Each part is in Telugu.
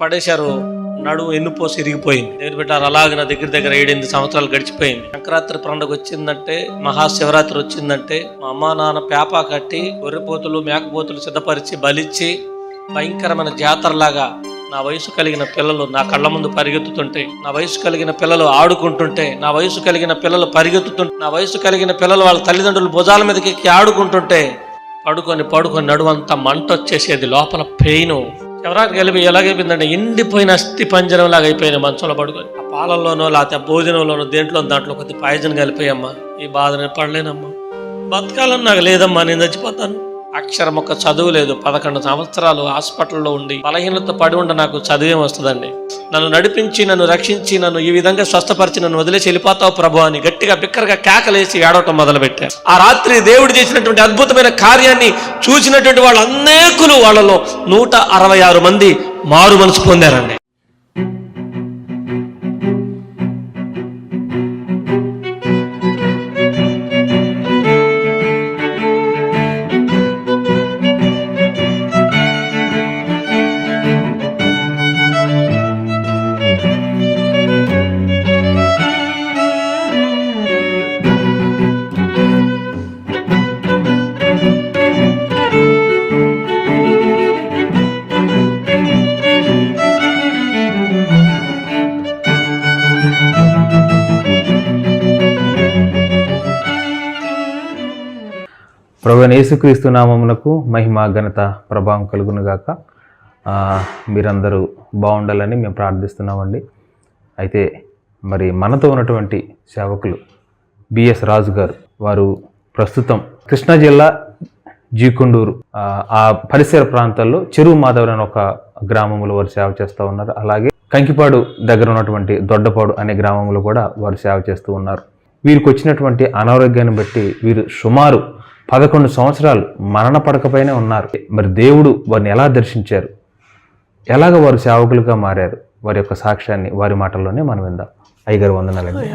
పడేశారు. నడుము ఎన్నుపోసి ఇరిగిపోయింది. నేను పెట్టారు అలాగే నా దగ్గర 7-8 సంవత్సరాలు గడిచిపోయింది. సంక్రాంతి పండుగ వచ్చిందంటే, మహాశివరాత్రి వచ్చిందంటే మా అమ్మ నాన్న పేపా కట్టి గొర్రెపోతులు మేకపోతులు సిద్ధపరిచి బలిచ్చి భయంకరమైన జాతరలాగా నా వయసు కలిగిన పిల్లలు నా కళ్ళ ముందు పరిగెత్తుతుంటే, నా వయసు కలిగిన పిల్లలు ఆడుకుంటుంటే, నా వయసు కలిగిన పిల్లలు పరిగెత్తుతుంటే, నా వయసు కలిగిన పిల్లలు వాళ్ళ తల్లిదండ్రులు భుజాల మీదకి ఎక్కి ఆడుకుంటుంటే పడుకొని నడువంతా మంట వచ్చేసేది, లోపల పెయిన్ ఎవరాకి కలిపి ఎలాగైపోయిందంటే ఎండిపోయిన అస్థి పంజరం లాగా అయిపోయినాయి మంచంలో పడుకొని. ఆ పాలల్లోనో లేకపోతే భోజనంలోనో దాంట్లో కొద్ది పాయజన్ కలిపోయమ్మా. ఈ బాధ నేను పడలేనమ్మా, బతకాలని నాకు లేదమ్మా, నేను చచ్చిపోతాను. అక్షరం ఒక చదువు లేదు. 11 సంవత్సరాలు హాస్పిటల్లో ఉండి బలహీనత పడి ఉండ నాకు చదువేం వస్తుందండి. నన్ను నడిపించి, నన్ను రక్షించి, నన్ను ఈ విధంగా స్వస్థపరిచి నన్ను వదిలేసి వెళ్ళిపోతావు ప్రభు అని గట్టిగా బిక్కరగా కేకలేసి ఏడవటం మొదలుపెట్టారు. ఆ రాత్రి దేవుడు చేసినటువంటి అద్భుతమైన కార్యాన్ని చూసినటువంటి వాళ్ళు అనేకులు, వాళ్ళలో 166 మంది మారు మనసు పొందారండి. ప్రభువైన యేసుక్రీస్తు నామమునకు మహిమ ఘనత ప్రభావం కలుగునుగాక. మీరందరూ బాగుండాలని మేము ప్రార్థిస్తున్నామండి. అయితే మరి మనతో ఉన్నటువంటి సేవకులు బిఎస్ రాజు గారు, వారు ప్రస్తుతం కృష్ణా జిల్లా జీకొండూరు ఆ పరిసర ప్రాంతాల్లో చెరువు మాధవరం అనే ఒక గ్రామంలో వారు సేవ చేస్తూ ఉన్నారు. అలాగే కంకిపాడు దగ్గర ఉన్నటువంటి దొడ్డపాడు అనే గ్రామంలో కూడా వారు సేవ చేస్తూ ఉన్నారు. వీరికి వచ్చినటువంటి అనారోగ్యాన్ని బట్టి వీరు సుమారు 11 సంవత్సరాలు మరణ పడకపైనే ఉన్నారు. మరి దేవుడు వారిని ఎలా దర్శించారు, ఎలాగ వారు సేవకులుగా మారారు, వారి యొక్క సాక్ష్యాన్ని వారి మాటల్లోనే మనం విందాం. అయ్యగారు వందనాలండి.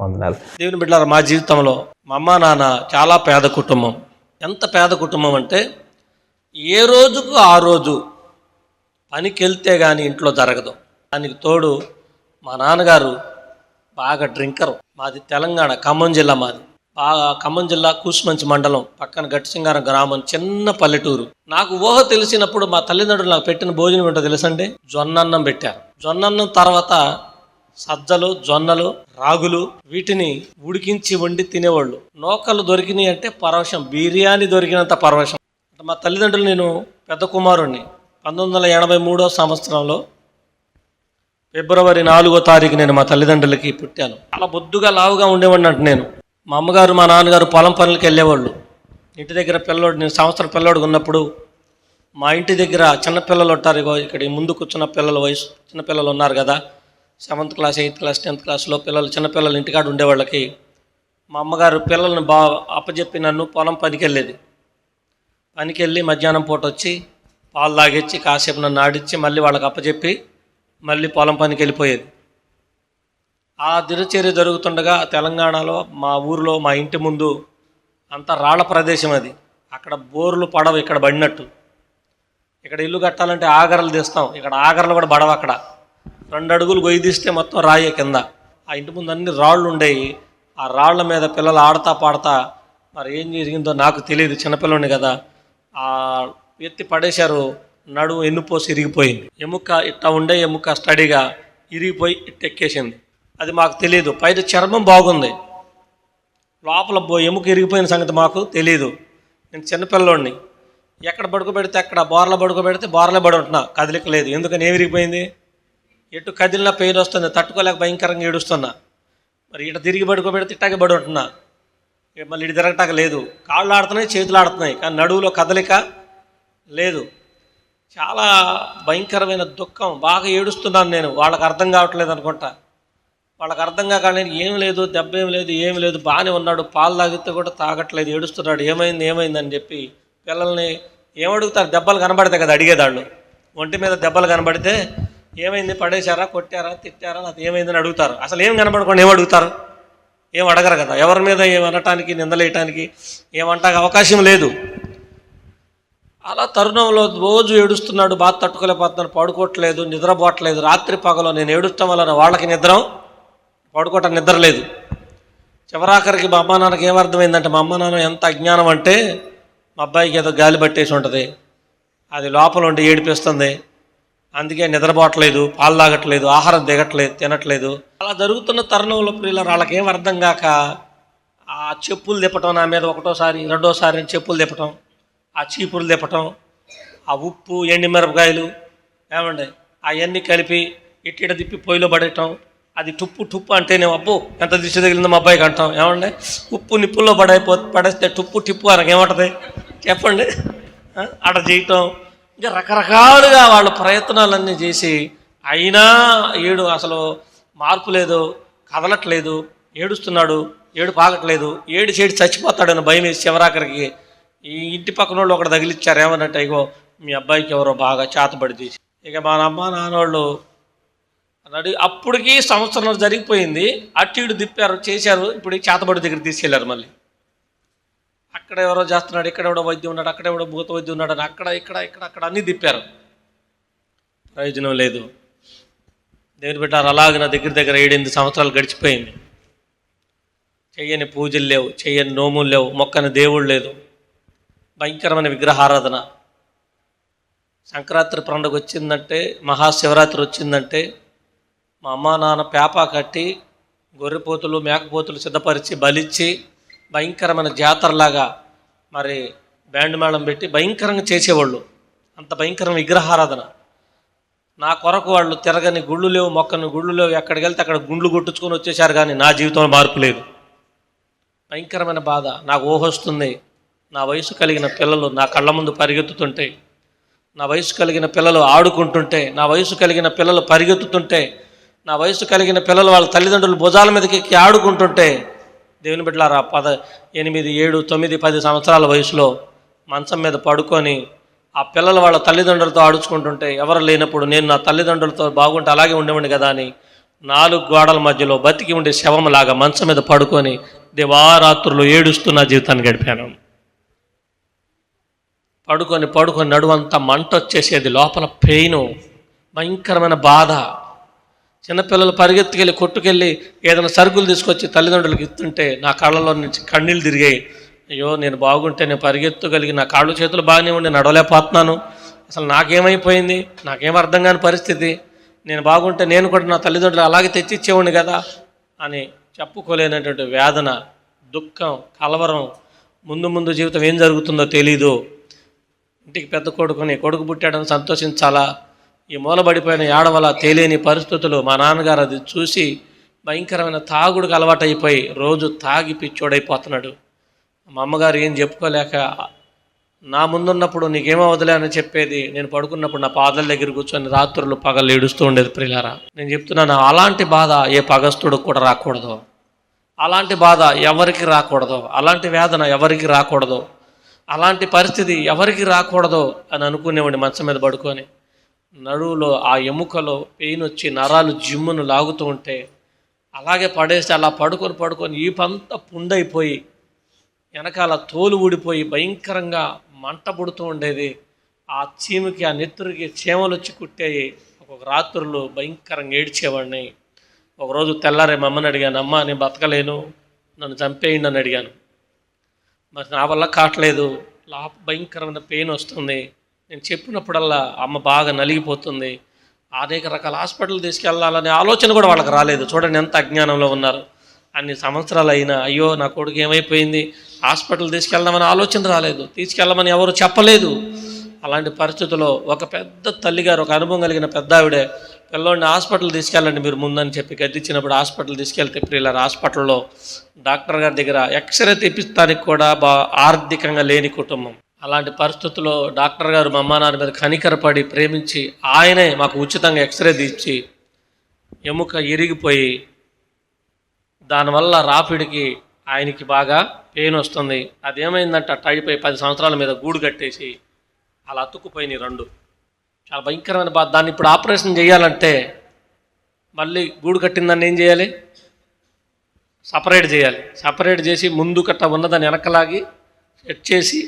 వందనాలు. దేవుని బిడ్డలారా, మా జీవితంలో మా అమ్మ నాన్న చాలా పేద కుటుంబం. ఎంత పేద కుటుంబం అంటే ఏ రోజుకు ఆ రోజు పనికి వెళ్తే కానీ ఇంట్లో జరగదు. దానికి తోడు మా నాన్నగారు బాగా డ్రింకరు. మాది తెలంగాణ, ఖమ్మం జిల్లా. మాది బాగా ఖమ్మం జిల్లా కూసుమంచి మండలం పక్కన గట్టిసింగారం గ్రామం, చిన్న పల్లెటూరు. నాకు ఊహ తెలిసినప్పుడు మా తల్లిదండ్రులు నాకు పెట్టిన భోజనం ఏంటో తెలుసండి? జొన్నన్నం పెట్టారు. జొన్నన్నం తర్వాత సజ్జలు, జొన్నలు, రాగులు, వీటిని ఉడికించి వండి తినేవాళ్ళు. నూకలు దొరికినాయి అంటే పరవశం, బిర్యానీ దొరికినంత పరవశం. మా తల్లిదండ్రులు, నేను పెద్ద కుమారుణ్ణి. 1983 సంవత్సరంలో ఫిబ్రవరి 4వ తారీఖు నేను మా తల్లిదండ్రులకి పుట్టాను. చాలా బొద్దుగా లావుగా ఉండేవాడిని అంటే నేను. మా అమ్మగారు మా నాన్నగారు పొలం పనులకి వెళ్ళేవాళ్ళు. ఇంటి దగ్గర పిల్లోడు, నేను సంవత్సరం పిల్లోడుగా ఉన్నప్పుడు మా ఇంటి దగ్గర చిన్నపిల్లలు ఉంటారు. ఇక్కడ ముందు కూర్చున్న పిల్లల వయసు చిన్నపిల్లలు ఉన్నారు కదా, 7th class 8th class 10th క్లాస్లో పిల్లలు, చిన్నపిల్లలు ఇంటికాడ ఉండేవాళ్ళకి మా అమ్మగారు పిల్లల్ని అప్పచెప్పి నన్ను పొలం పనికి వెళ్ళేది. పనికి వెళ్ళి మధ్యాహ్నం పూట వచ్చి పాలు తాగిచ్చి కాసేపు నన్ను ఆడిచ్చి మళ్ళీ వాళ్ళకి అప్పచెప్పి మళ్ళీ పొలం పనికి వెళ్ళిపోయేది. ఆ దినచర్య జరుగుతుండగా తెలంగాణలో మా ఊరిలో మా ఇంటి ముందు అంతా రాళ్ల ప్రదేశం. అది అక్కడ బోర్లు పడవ ఇక్కడ పడినట్టు. ఇక్కడ ఇల్లు కట్టాలంటే ఆగరలు తీస్తాం, ఇక్కడ ఆగరలు కూడా పడవ. అక్కడ 2 అడుగులు గొయ్యి తీస్తే మొత్తం రాయే కింద. ఆ ఇంటి ముందు అన్ని రాళ్ళు ఉండేవి. ఆ రాళ్ల మీద పిల్లలు ఆడతా పాడతా, మరి ఏం జరిగిందో నాకు తెలియదు, చిన్నపిల్లని కదా, ఆ ఎత్తి పడేశారు. నడుము ఎన్నుపోసి ఇరిగిపోయింది. ఎముక ఇట్లా ఉండే ఎముక స్టడీగా ఇరిగిపోయి ఇట్టెక్కేసింది. అది మాకు తెలియదు. పైన చర్మం బాగుంది, లోపల ఎముక ఇరిగిపోయిన సంగతి మాకు తెలియదు. నేను చిన్నపిల్లోడిని. ఎక్కడ పడుకోబెడితే అక్కడ, బోర్ల పడుకోబెడితే బోర్లే పడి ఉంటున్నా, కదిలిక లేదు. ఎందుకని ఏమి ఇరిగిపోయింది? ఎటు కదిలినా పెయిన్ వస్తుంది, తట్టుకోలేక భయంకరంగా ఏడుస్తున్నా. మరి ఇటు తిరిగి పడుకోబెడితే ఇట్టాగే పడి ఉంటున్నా, మళ్ళీ ఇటు తిరగటాక లేదు. కాళ్ళు ఆడుతున్నాయి, చేతులు ఆడుతున్నాయి, కానీ నడువులో కదలిక లేదు. చాలా భయంకరమైన దుఃఖం, బాగా ఏడుస్తున్నాను నేను. వాళ్ళకి అర్థం కావట్లేదు అనుకుంటా. వాళ్ళకి అర్థం కాక ఏం లేదు, దెబ్బ ఏం లేదు, ఏం లేదు, బాగానే ఉన్నాడు, పాలు తాగితే కూడా తాగట్లేదు, ఏడుస్తున్నాడు, ఏమైంది అని చెప్పి పిల్లల్ని ఏమడుగుతారు? దెబ్బలు కనబడితే కదా అడిగేదాళ్ళు. ఒంటి మీద దెబ్బలు కనబడితే ఏమైంది, పడేశారా, కొట్టారా, తిట్టారా, అది ఏమైందని అడుగుతారు. అసలు ఏం కనబడకుండా ఏమడుగుతారు? ఏం అడగరు కదా. ఎవరి మీద ఏమనటానికి, నిందలేయటానికి ఏమంటాక అవకాశం లేదు. అలా తరుణంలో రోజు ఏడుస్తున్నాడు, బాధ తట్టుకోలేకపోతున్నాడు, పడుకోవట్లేదు, నిద్రపోవట్లేదు. రాత్రి పగలో నేను ఏడుస్తాం వలన వాళ్ళకి పడుకోవటం నిద్ర లేదు. చివరాఖరికి మా అమ్మ నాన్నకి ఏమర్థమైందంటే, మా అమ్మ నాన్న ఎంత అజ్ఞానం అంటే, మా అబ్బాయికి ఏదో గాలి పట్టేసి ఉంటుంది, అది లోపల ఉండి ఏడిపిస్తుంది, అందుకే నిద్రపోవట్లేదు, పాలు తాగట్లేదు, ఆహారం తినట్లేదు. అలా జరుగుతున్న తరుణంలో ప్రియులారా వాళ్ళకి ఏం అర్థం కాక ఆ చెప్పులు తిప్పటం, నా మీద ఒకటోసారి రెండోసారి చెప్పులు తిప్పటం, ఆ చీపులు తిప్పటం, ఆ ఉప్పు ఎండిమిరపకాయలు ఏమండి అవన్నీ కలిపి ఇట్టిట తిప్పి పొయ్యిలో పడేయటం. అది టుప్పు అంటేనే అబ్బో ఎంత దిష్టి తగిలిందో మా అబ్బాయికి అంటాం. ఏమండి ఉప్పు నిప్పుల్లో పడేస్తే టిప్పు అనకు ఏమంటుంది చెప్పండి. అక్కడ చేయటం, ఇంకా రకరకాలుగా వాళ్ళ ప్రయత్నాలన్నీ చేసి అయినా అసలు మార్పు లేదు, కదలట్లేదు, ఏడుస్తున్నాడు, ఏడుపు ఆగట్లేదు, ఏడు చచ్చిపోతాడని భయం వేసి చివరాఖరికి ఈ ఇంటి పక్కన వాళ్ళు ఒకటి తగిలిచ్చారు. ఏమన్నట్టు ఇగో మీ అబ్బాయికి ఎవరో బాగా చేతబడి తీసి, ఇక మా అమ్మ నాన్నోళ్ళు అన్నాడు. అప్పటికి సంవత్సరం జరిగిపోయింది, అటు ఇటు తిప్పారు, చేశారు. ఇప్పుడు చేతబడి దగ్గర తీసుకెళ్లారు. మళ్ళీ అక్కడ ఎవరో చేస్తున్నాడు, ఇక్కడ ఎవడో వైద్యం ఉన్నాడు, అక్కడ ఎవడో భూత వైద్యం ఉన్నాడు అని అక్కడ అన్నీ తిప్పారు, ప్రయోజనం లేదు. దేవుని బిడ్డారు అలాగే నా దగ్గర 7-8 సంవత్సరాలు గడిచిపోయింది. చెయ్యని పూజలు లేవు, చెయ్యని నోములు లేవు, మొక్కని దేవుడు లేదు, భయంకరమైన విగ్రహారాధన. సంక్రాంతి పండుగ వచ్చిందంటే, మహాశివరాత్రి వచ్చిందంటే మా అమ్మా నాన్న పేపా కట్టి గొర్రెపోతులు మేకపోతులు సిద్ధపరిచి బలిచ్చి భయంకరమైన జాతరలాగా మరి బ్యాండ్ మేళం పెట్టి భయంకరంగా చేసేవాళ్ళు. అంత భయంకరమైన విగ్రహారాధన. నా కొరకు వాళ్ళు తిరగని గుళ్ళు లేవు, మొక్కని గుళ్ళు లేవు, ఎక్కడికి వెళ్తే అక్కడ గుండ్లు కొట్టుకొని వచ్చేసారు, కానీ నా జీవితంలో మార్పు లేదు. భయంకరమైన బాధ. నాకు ఊహొస్తుంది, నా వయసు కలిగిన పిల్లలు నా కళ్ళ ముందు పరిగెత్తుతుంటే, నా వయసు కలిగిన పిల్లలు ఆడుకుంటుంటే, నా వయసు కలిగిన పిల్లలు పరిగెత్తుతుంటే, నా వయసు కలిగిన పిల్లలు వాళ్ళ తల్లిదండ్రులు భుజాల మీదకి ఎక్కి ఆడుకుంటుంటే, దేవుని బిడ్డలారా 8, 7, 9, 10 సంవత్సరాల వయసులో మంచం మీద పడుకొని ఆ పిల్లలు వాళ్ళ తల్లిదండ్రులతో ఆడుచుకుంటుంటే, ఎవరు లేనప్పుడు నేను నా తల్లిదండ్రులతో బాగుంటే అలాగే ఉండేవాడిని కదా అని 4 గోడల మధ్యలో బతికి ఉండే శవంలాగా మంచం మీద పడుకొని దివారాత్రులు ఏడుస్తూ నా జీవితాన్ని గడిపాను. పడుకొని నడువంతా మంట వచ్చేసేది, లోపల పెయిను, భయంకరమైన బాధ. చిన్నపిల్లలు పరిగెత్తుకెళ్ళి కొట్టుకెళ్ళి ఏదైనా సరుకులు తీసుకొచ్చి తల్లిదండ్రులకు ఇస్తుంటే నా కళ్ళలో నుంచి కన్నీళ్ళు తిరిగాయి. అయ్యో నేను బాగుంటే నేను పరిగెత్తగలిగి నా కాళ్ళు చేతులు బాగానే ఉండి నడవలేకపోతున్నాను, అసలు నాకేమైపోయింది, నాకేం అర్థం కాని పరిస్థితి, నేను బాగుంటే నేను కూడా నా తల్లిదండ్రులు అలాగే తెచ్చిచ్చేవాడిని కదా అని చెప్పుకోలేనటువంటి వేదన, దుఃఖం, కలవరం. ముందు జీవితం ఏం జరుగుతుందో తెలీదు. ఇంటికి పెద్ద కొడుకు పుట్టాడని సంతోషించాలా, ఈ మూలబడిపోయిన ఏడవల తేలేని పరిస్థితులు. మా నాన్నగారు అది చూసి భయంకరమైన తాగుడికి అలవాటైపోయి రోజు తాగి పిచ్చోడైపోతున్నాడు. మా అమ్మగారు ఏం చెప్పుకోలేక నా ముందున్నప్పుడు నీకేమో వదిలే అని చెప్పేది, నేను పడుకున్నప్పుడు నా పాదాల దగ్గర కూర్చొని రాత్రులు పగలు ఏడుస్తూ ఉండేది. ప్రియులారా, నేను చెప్తున్నాను, అలాంటి బాధ ఏ పగస్తుడు కూడా రాకూడదు, అలాంటి బాధ ఎవరికి రాకూడదు, అలాంటి వేదన ఎవరికి రాకూడదు, అలాంటి పరిస్థితి ఎవరికి రాకూడదు అని అనుకునేవాడిని. మంచం మీద పడుకొని నడువులో ఆ ఎముకలో పెయిన్ వచ్చి నరాలు జిమ్మును లాగుతూ ఉంటే అలాగే పడేస్తే అలా పడుకొని ఈ పంత పుండైపోయి వెనకాల తోలు ఊడిపోయి భయంకరంగా మంట పుడుతూ ఉండేది. ఆ చీముకి ఆ నెత్తురికి చీమలు వచ్చి కుట్టేవి. ఒక్కొక్క రాత్రులు భయంకరంగా ఏడ్చేవాడిని. ఒకరోజు తెల్లారే మా అమ్మని అడిగాను, అమ్మ నేను బతకలేను, నన్ను చంపేయండి అని అడిగాను. మరి నా వల్ల కావట్లేదు, భయంకరమైన పెయిన్ వస్తుంది. నేను చెప్పినప్పుడల్లా అమ్మ బాగా నలిగిపోతుంది. అనేక రకాల హాస్పిటల్ తీసుకెళ్ళాలనే ఆలోచన కూడా వాళ్ళకి రాలేదు. చూడండి ఎంత అజ్ఞానంలో ఉన్నారు. అన్ని సంవత్సరాలు అయినా అయ్యో నా కొడుకు ఏమైపోయింది, హాస్పిటల్ తీసుకెళ్దామని ఆలోచన రాలేదు, తీసుకెళ్ళమని ఎవరు చెప్పలేదు. అలాంటి పరిస్థితుల్లో ఒక పెద్ద తల్లిగారు, ఒక అనుభవం కలిగిన పెద్ద ఆవిడే పిల్లోడిని హాస్పిటల్ తీసుకెళ్ళండి మీరు ముందని చెప్పి గద్దించినప్పుడు హాస్పిటల్ తీసుకెళ్తే ప్రియులారా, హాస్పిటల్లో డాక్టర్ గారి దగ్గర ఎక్స్రే తెప్పిస్తానికి కూడా ఆర్థికంగా లేని కుటుంబం. అలాంటి పరిస్థితుల్లో డాక్టర్ గారు మా అమ్మ నాన్న మీద కనికరపడి ప్రేమించి ఆయనే మాకు ఉచితంగా ఎక్స్రే తీసి ఎముక ఇరిగిపోయి దానివల్ల రాపిడికి ఆయనకి బాగా పెయిన్ వస్తుంది. అదేమైందంటే అట్టయిపోయి 10 సంవత్సరాల మీద గూడు కట్టేసి అలా అతుక్కుపోయినాయి 2. చాలా భయంకరమైన బాధ. దాన్ని ఇప్పుడు ఆపరేషన్ చేయాలంటే మళ్ళీ గూడు కట్టిందాన్ని ఏం చేయాలి, సపరేట్ చేయాలి. సపరేట్ చేసి ముందు కట్ట ఉన్నదాన్ని వెనకలాగి సెట్ చేసి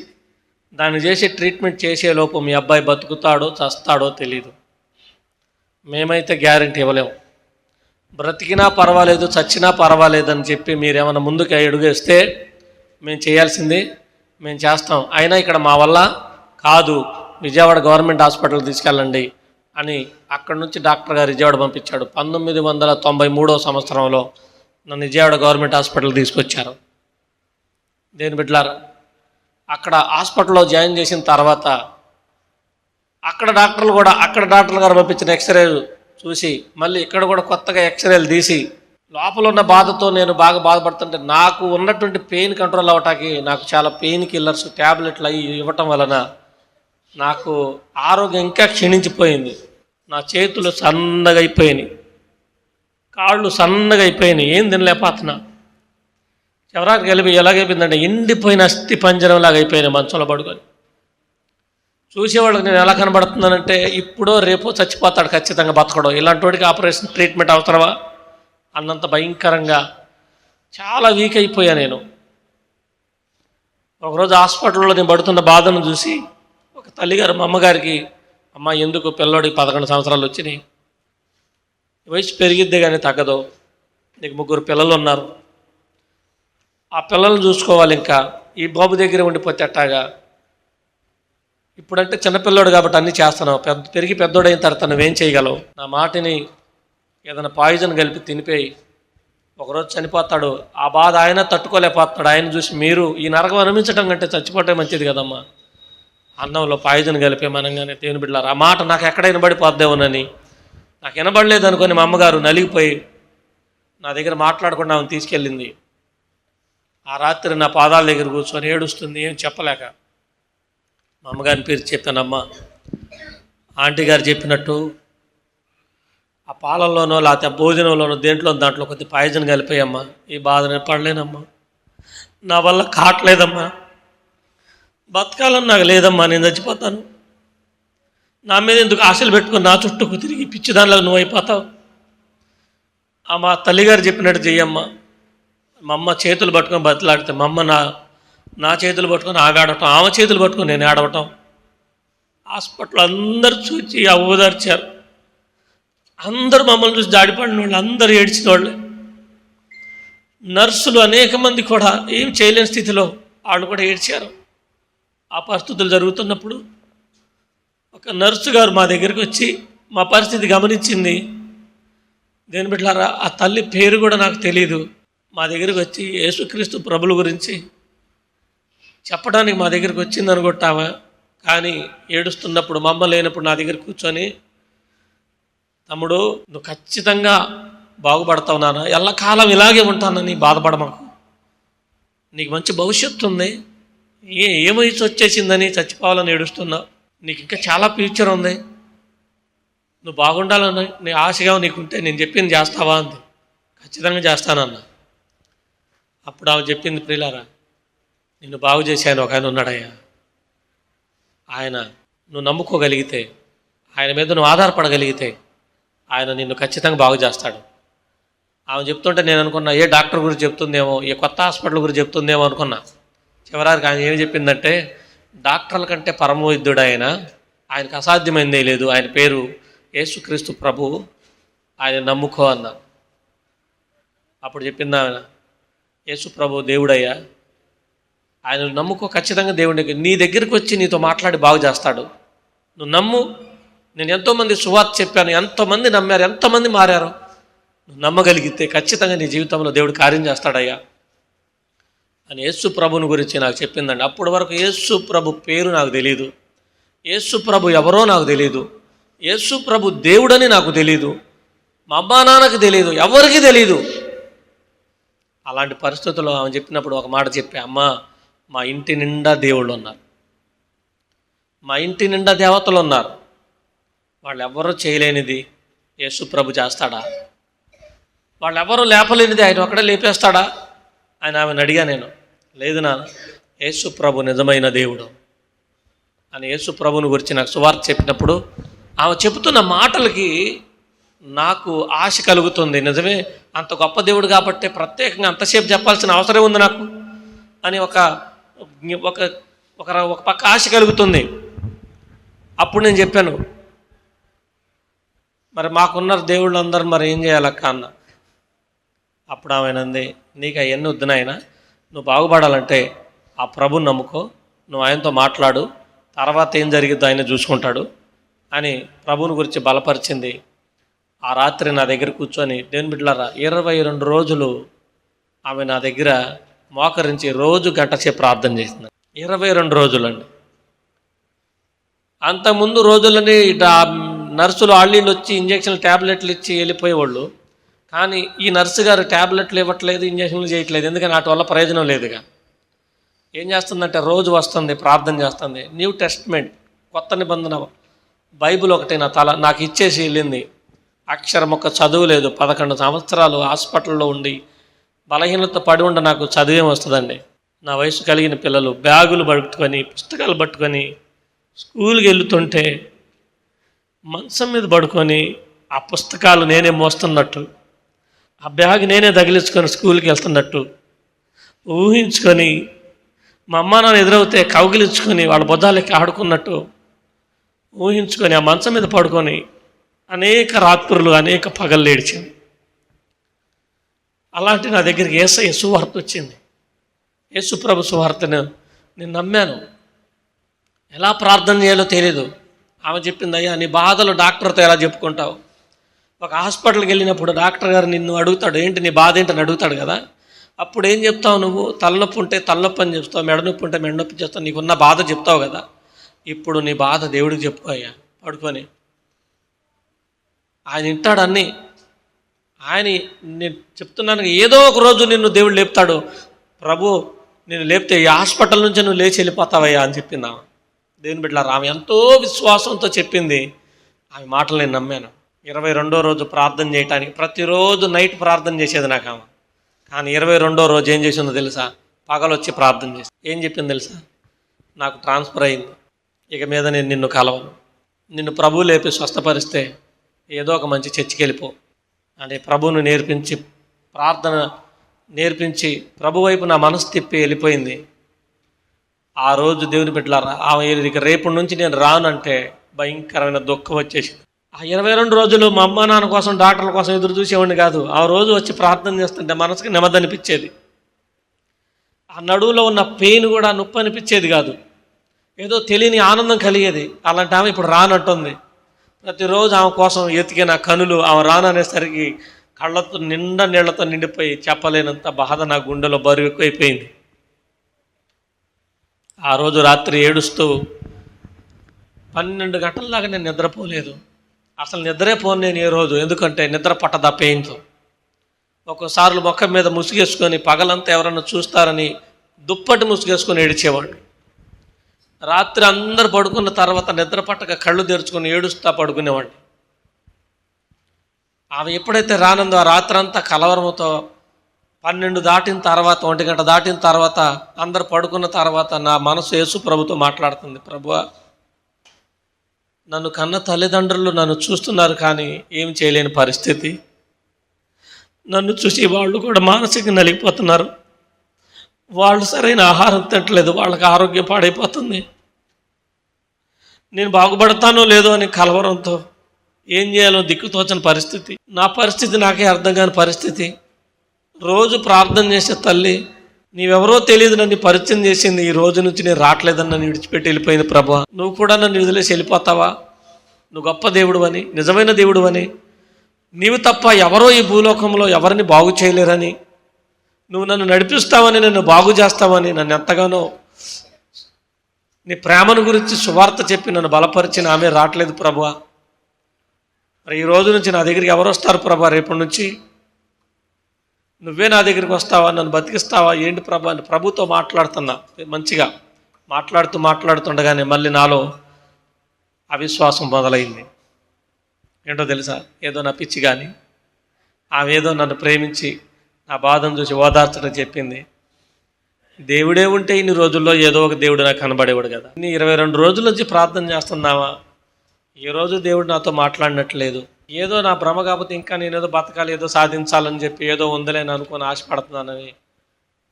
దాన్ని చేసి ట్రీట్మెంట్ చేసే లోపు మీ అబ్బాయి బతుకుతాడో చస్తాడో తెలీదు. మేమైతే గ్యారెంటీ ఇవ్వలేము. బ్రతికినా పర్వాలేదు, చచ్చినా పర్వాలేదు అని చెప్పి మీరేమైనా ముందుకు అడుగేస్తే మేము చేయాల్సింది మేము చేస్తాం. అయినా ఇక్కడ మా వల్ల కాదు, విజయవాడ గవర్నమెంట్ హాస్పిటల్కి తీసుకెళ్ళండి అని అక్కడి నుంచి డాక్టర్ గారు విజయవాడ పంపించాడు. 1993 సంవత్సరంలో నన్ను విజయవాడ గవర్నమెంట్ హాస్పిటల్కి తీసుకొచ్చారు. దేని బిడ్డలారా, అక్కడ హాస్పిటల్లో జాయిన్ చేసిన తర్వాత అక్కడ డాక్టర్లు గారు పంపించిన ఎక్స్రేలు చూసి మళ్ళీ ఇక్కడ కూడా కొత్తగా ఎక్స్రేలు తీసి లోపల ఉన్న బాధతో నేను బాగా బాధపడుతుంటే నాకు ఉన్నటువంటి పెయిన్ కంట్రోల్ అవ్వటానికి నాకు చాలా పెయిన్ కిల్లర్స్ ట్యాబ్లెట్లు అవి ఇవ్వటం వలన నాకు ఆరోగ్యం ఇంకా క్షీణించిపోయింది. నా చేతులు సన్నగా అయిపోయినాయి, కాళ్ళు సన్నగా అయిపోయినాయి, ఏం తినలేకపోతున్నా. చివరికి కలిపి ఎలాగైపోయిందంటే ఎండిపోయిన అస్థి పంజరంలాగా అయిపోయినాయి మంచంలో పడుకొని. చూసేవాళ్ళకి నేను ఎలా కనబడుతున్నానంటే ఇప్పుడో రేపో చచ్చిపోతాడు, ఖచ్చితంగా బతకడం. ఇలాంటి వాడికి ఆపరేషన్ ట్రీట్మెంట్ అవసరమా అన్నంత భయంకరంగా చాలా వీక్ అయిపోయా నేను. ఒకరోజు హాస్పిటల్లో నేను పడుతున్న బాధను చూసి ఒక తల్లిగారు మా అమ్మగారికి, అమ్మ ఎందుకు పిల్లోడికి 11 సంవత్సరాలు వచ్చినాయి, వయసు పెరిగిద్దే కానీ తగ్గదు, నీకు 3 పిల్లలు ఉన్నారు, ఆ పిల్లల్ని చూసుకోవాలి, ఇంకా ఈ బాబు దగ్గర ఉండిపోతే అట్టాగా, ఇప్పుడంటే చిన్నపిల్లోడు కాబట్టి అన్నీ చేస్తున్నావు, పెరిగి పెద్దోడైన తర్వాత నువ్వేం చేయగలవు, నా మాటిని ఏదైనా పాయిజన్ కలిపి తినిపోయి ఒకరోజు చనిపోతాడు, ఆ బాధ ఆయన తట్టుకోలేకపోతున్నాడు, ఆయన చూసి మీరు ఈ నరకం అనుభవించడం కంటే చచ్చిపోతే మంచిది కదమ్మా, అన్నంలో పాయిజన్ కలిపే మనంగానే దేవుని బిడ్డలారా. ఆ మాట నాకు ఎక్కడ వినబడిపోద్దేమోనని నాకు వినబడలేదు అనుకొని మా అమ్మగారు నలిగిపోయి నా దగ్గర మాట్లాడకుండా ఆమెను తీసుకెళ్ళింది. ఆ రాత్రి నా పాదాల దగ్గర కూర్చొని ఏడుస్తుంది, ఏం చెప్పలేక. మా అమ్మగారిని పేరు చెప్పానమ్మా, ఆంటీ గారు చెప్పినట్టు ఆ పాలల్లోనో లేకపోతే భోజనంలోనో దాంట్లో కొద్ది పాయిజన్ కలిపాయమ్మా, ఈ బాధ నేను పడలేనమ్మా, నా వల్ల కావట్లేదమ్మా, బతకాలని నాకు లేదమ్మా, నేను చచ్చిపోతాను, నా మీద ఎందుకు ఆశలు పెట్టుకుని నా చుట్టూకు తిరిగి పిచ్చిదానిలో నువ్వు అయిపోతావు, మా తల్లిగారు చెప్పినట్టు చెయ్యమ్మా. మా అమ్మ చేతులు పట్టుకొని బతిలాడితే మా అమ్మ నా చేతులు పట్టుకొని ఆగాడటం, ఆమె చేతులు పట్టుకొని నేను ఆడవటం. హాస్పిటల్ అందరూ చూచి ఓదార్చారు, అందరూ మమ్మల్ని చూసి జాడిపడిన వాళ్ళు, అందరూ ఏడ్చిన వాళ్ళే. నర్సులు అనేక మంది కూడా ఏం చేయలేని స్థితిలో వాళ్ళు కూడా ఏడ్చారు. ఆ పరిస్థితులు జరుగుతున్నప్పుడు ఒక నర్సు గారు మా దగ్గరికి వచ్చి మా పరిస్థితి గమనించింది. దేని బిడ్డలారా, ఆ తల్లి పేరు కూడా నాకు తెలియదు, మా దగ్గరికి వచ్చి యేసుక్రీస్తు ప్రభుల గురించి చెప్పడానికి మా దగ్గరికి వచ్చింది అనుకుంటావా. కానీ ఏడుస్తున్నప్పుడు మా అమ్మ లేనప్పుడు నా దగ్గర కూర్చొని, తమ్ముడు నువ్వు ఖచ్చితంగా బాగుపడతావు నాన్న, ఎల్లకాలం ఇలాగే ఉంటానని బాధపడమాకు, నీకు మంచి భవిష్యత్తు ఉంది, ఏ వయసు వచ్చేసిందని చచ్చిపోవాలని ఏడుస్తున్నావు, నీకు ఇంకా చాలా ఫ్యూచర్ ఉంది, నువ్వు బాగుండాలని నీ ఆశగా నీకుంటే నేను చెప్పింది చేస్తావా అంది. ఖచ్చితంగా చేస్తానన్నా. అప్పుడు ఆమె చెప్పింది, ప్రియులారా నిన్ను బాగు చేశాను ఒక ఆయన ఉన్నాడయ్యా, ఆయన నువ్వు నమ్ముకోగలిగితే, ఆయన మీద నువ్వు ఆధారపడగలిగితే ఆయన నిన్ను ఖచ్చితంగా బాగు చేస్తాడు. ఆమె చెప్తుంటే నేను అనుకున్నా ఏ డాక్టర్ గురించి చెప్తుందేమో, ఏ కొత్త హాస్పిటల్ గురించి చెప్తుందేమో అనుకున్నా. చివరికి ఆయన ఏమి చెప్పిందంటే, డాక్టర్ల కంటే పరమవైద్యుడు ఆయనకు అసాధ్యమైందే లేదు, ఆయన పేరు యేసుక్రీస్తు ప్రభు, ఆయన నమ్ముకో అన్న. అప్పుడు చెప్పింది ఆయన, యేసు ప్రభు దేవుడయ్యా, ఆయన నమ్ముకో, ఖచ్చితంగా దేవుడికి నీ దగ్గరికి వచ్చి నీతో మాట్లాడి బాగు చేస్తాడు, నువ్వు నమ్ము. నేను ఎంతోమంది సువార్త చెప్పాను, ఎంతోమంది నమ్మారు, ఎంతోమంది మారారు, నువ్వు నమ్మగలిగితే ఖచ్చితంగా నీ జీవితంలో దేవుడు కార్యం చేస్తాడయ్యా అని యేసు ప్రభుని గురించి నాకు చెప్పిందండి. అప్పటి వరకు యేసు ప్రభు పేరు నాకు తెలియదు, యేసు ప్రభు ఎవరో నాకు తెలియదు, యేసు ప్రభు దేవుడని నాకు తెలియదు, మా అమ్మా నాన్నకు తెలియదు, ఎవరికి తెలియదు. అలాంటి పరిస్థితుల్లో ఆమె చెప్పినప్పుడు ఒక మాట చెప్పా, అమ్మ మా ఇంటి నిండా దేవుళ్ళు ఉన్నారు, మా ఇంటి నిండా దేవతలు ఉన్నారు, వాళ్ళు ఎవరూ చేయలేనిది యేసు ప్రభు చేస్తాడా, వాళ్ళు ఎవరూ లేపలేనిది ఆయన ఒకడే లేపేస్తాడా అని ఆమెను అడిగా నేను. లేదు నాన్న, యేసు ప్రభు నిజమైన దేవుడు అని యేసు ప్రభుని గురించి నాకు సువార్త చెప్పినప్పుడు ఆమె చెబుతున్న మాటలకి నాకు ఆశ కలుగుతుంది. నిజమే, అంత గొప్ప దేవుడు కాబట్టి ప్రత్యేకంగా అంతసేపు చెప్పాల్సిన అవసరం ఉంది నాకు అని ఒక ఒక పక్క ఆశ కలుగుతుంది. అప్పుడు నేను చెప్పాను, మరి మాకున్నారు దేవుళ్ళు అందరూ, మరి ఏం చేయాలక్క అన్న. అప్పుడు ఆమె అంది, నీకు అవన్నీ వద్దు నాయనా, నువ్వు బాగుపడాలంటే ఆ ప్రభుని నమ్ముకో, నువ్వు ఆయనతో మాట్లాడు, తర్వాత ఏం జరిగిద్దో ఆయన చూసుకుంటాడు అని ప్రభుని గురించి బలపరిచింది. ఆ రాత్రి నా దగ్గర కూర్చొని, దేవుని బిడ్డలారా, 22 రోజులు ఆమె నా దగ్గర మోకరించి రోజు గంట సేపు ప్రార్థన చేసింది. 22 రోజులండి. అంతకుముందు రోజులని నర్సులు ఆళ్ళీళ్ళు వచ్చి ఇంజక్షన్లు ట్యాబ్లెట్లు ఇచ్చి వెళ్ళిపోయేవాళ్ళు. కానీ ఈ నర్సు గారు ట్యాబ్లెట్లు ఇవ్వట్లేదు, ఇంజక్షన్లు చేయట్లేదు. ఎందుకని వాటి వల్ల ప్రయోజనం లేదుగా. ఏం చేస్తుందంటే రోజు వస్తుంది, ప్రార్థన చేస్తుంది. న్యూ టెస్ట్మెంట్, కొత్త నిబంధన బైబిల్ ఒకటి నాకు ఇచ్చేసి వెళ్ళింది. అక్షరం ఒక్క చదువు లేదు. 11 సంవత్సరాలు హాస్పిటల్లో ఉండి బలహీనత పడి ఉండ నాకు చదివేం వస్తుందండి. నా వయసు కలిగిన పిల్లలు బ్యాగులు పట్టుకొని, పుస్తకాలు పట్టుకొని స్కూల్కి వెళ్తుంటే మంచం మీద పడుకొని ఆ పుస్తకాలు నేనే మోస్తున్నట్టు, ఆ బ్యాగ్ నేనే తగిలించుకొని స్కూల్కి వెళ్తున్నట్టు ఊహించుకొని, మా అమ్మ నాన్న ఎదురవుతే కౌగిలించుకొని వాళ్ళ బొద్దాలకి ఆడుకున్నట్టు ఊహించుకొని ఆ మంచం మీద పడుకొని అనేక రాత్రులు, అనేక పగళ్ళు ఏడ్చింది. అలాంటి నా దగ్గరికి యేసయ్య సువార్త వచ్చింది. యేసు ప్రభు సువార్తను నేను నమ్మాను. ఎలా ప్రార్థన చేయాలో తెలియదు. ఆమె చెప్పింది, అయ్యా నీ బాధలు డాక్టర్తో ఎలా చెప్పుకుంటావు? ఒక హాస్పిటల్కి వెళ్ళినప్పుడు డాక్టర్ గారు నిన్ను అడుగుతాడు, ఏంటి నీ బాధ ఏంటని అడుగుతాడు కదా. అప్పుడు ఏం చెప్తావు నువ్వు? తలనొప్పి ఉంటే తలనొప్పి అని చెప్తావు, మెడనొప్పి ఉంటే మెడనొప్పి చెప్తావు, నీకున్న బాధ చెప్తావు కదా. ఇప్పుడు నీ బాధ దేవుడికి చెప్పుకో అయ్యా పడుకొని. ఆయన వింటాడు అన్నీ. ఆయన నేను చెప్తున్నాను, ఏదో ఒక రోజు నిన్ను దేవుడు లేపుతాడు. ప్రభు నేను లేపితే ఈ హాస్పిటల్ నుంచి నువ్వు లేచి వెళ్ళిపోతావయ్యా అని చెప్పింది ఆమె. దేవుని బిడ్డలారా, ఆమె ఎంతో విశ్వాసంతో చెప్పింది. ఆమె మాటలు నేను నమ్మాను. 22వ రోజు ప్రార్థన చేయటానికి ప్రతిరోజు నైట్ ప్రార్థన చేసేది నాకు ఆమె. కానీ 22వ రోజు ఏం చేసిందో తెలుసా? పగలొచ్చి ప్రార్థన చేసి ఏం చెప్పింది తెలుసా? నాకు ట్రాన్స్ఫర్ అయింది, ఇక మీద నేను నిన్ను కలవను, నిన్ను ప్రభువు లేపి స్వస్థపరిస్తే ఏదో ఒక మంచి చర్చికి వెళ్ళిపో అంటే ప్రభువును నేర్పించి, ప్రార్థన నేర్పించి ప్రభు వైపు నా మనసు తిప్పి వెళ్ళిపోయింది. ఆ రోజు దేవుని బిడ్డలారా, ఆమె ఇక రేపటి నుంచి నేను రానంటే భయంకరమైన దుఃఖం వచ్చేసింది. ఆ 22 రోజులు మా అమ్మ నాన్న కోసం, డాక్టర్ల కోసం ఎదురు చూసేవాడిని కాదు. ఆ రోజు వచ్చి ప్రార్థన చేస్తుంటే మనసుకి నెమ్మది అనిపించేది. ఆ నడువులో ఉన్న పెయిన్ కూడా నొప్పి అనిపించేది కాదు. ఏదో తెలియని ఆనందం కలిగేది. అలాంటి ఆమె ఇప్పుడు రానంటుంది. ప్రతిరోజు ఆమె కోసం ఎతికిన కనులు ఆమె రాననేసరికి కళ్ళతో నిండా నీళ్లతో నిండిపోయి చెప్పలేనంత బాధ నా గుండెలో బరువు ఎక్కువైపోయింది. ఆ రోజు రాత్రి ఏడుస్తూ 12 గంటల దాకా నేను నిద్రపోలేదు. అసలు నిద్రే పోను నేను ఏ రోజు. ఎందుకంటే నిద్ర పట్టదా పెయిన్తో. ఒక్కోసార్లు మొక్క మీద ముసుగేసుకొని పగలంతా ఎవరన్నా చూస్తారని దుప్పటి ముసుగేసుకొని ఏడిచేవాడిని. రాత్రి అందరు పడుకున్న తర్వాత నిద్ర పట్టక కళ్ళు తెరుచుకొని ఏడుస్తా పడుకునేవాడిని. ఆమె ఎప్పుడైతే రానందో ఆ రాత్రి అంతా కలవరంతో 12 దాటిన తర్వాత, 1 గంట దాటిన తర్వాత, అందరు పడుకున్న తర్వాత నా మనసు యేసు ప్రభుతో మాట్లాడుతుంది. ప్రభువా, నన్ను కన్న తల్లిదండ్రులు నన్ను చూస్తున్నారు కానీ ఏం చేయలేని పరిస్థితి. నన్ను చూసి వాళ్ళు కూడా మానసికంగా నలిగిపోతున్నారు. వాళ్ళు సరైన ఆహారం తినట్లేదు, వాళ్ళకి ఆరోగ్యం పాడైపోతుంది. నేను బాగుపడతానో లేదో అని కలవరంతో ఏం చేయాలో దిక్కుతోచని పరిస్థితి. నా పరిస్థితి నాకే అర్థం కాని పరిస్థితి. రోజు ప్రార్థన చేసే తల్లి, నీవెవరో తెలియదు నన్ను పరిచయం చేసింది. ఈ రోజు నుంచి నేను రావట్లేదని నన్ను విడిచిపెట్టి వెళ్ళిపోయింది. ప్రభువా, నువ్వు కూడా నన్ను వదిలేసి వెళ్ళిపోతావా? నువ్వు గొప్ప దేవుడు అని, నిజమైన దేవుడు అని, నీవు తప్ప ఎవరో ఈ భూలోకంలో ఎవరిని బాగు చేయలేరని, నువ్వు నన్ను నడిపిస్తావని, నన్ను బాగు చేస్తావని, నన్ను ఎంతగానో నీ ప్రేమను గురించి సువార్త చెప్పి నన్ను బలపరిచిన ఆమె రావట్లేదు ప్రభువా. మరి ఈ రోజు నుంచి నా దగ్గరికి ఎవరు వస్తారు ప్రభా? రేపటి నుంచి నువ్వే నా దగ్గరికి వస్తావా? నన్ను బతికిస్తావా? ఏంటి ప్రభా అని ప్రభుతో మాట్లాడుతున్నా. మంచిగా మాట్లాడుతుండగానే మళ్ళీ నాలో అవిశ్వాసం మొదలైంది. ఏంటో తెలుసా? ఏదో నా పిచ్చి కానీ ఆమె ఏదో నన్ను ప్రేమించి నా బాధను చూసి ఓదార్చడం చెప్పింది. దేవుడే ఉంటే ఇన్ని రోజుల్లో ఏదో ఒక దేవుడు నాకు కనబడేవాడు కదా. ఇన్ని 22 రోజుల నుంచి ప్రార్థన చేస్తున్నావా? ఏ రోజు దేవుడు నాతో మాట్లాడినట్లేదు. ఏదో నా భ్రమ కాకపోతే ఇంకా నేనేదో బతకాలి, ఏదో సాధించాలని చెప్పి ఏదో ఉందలేని అనుకుని ఆశపడుతున్నానని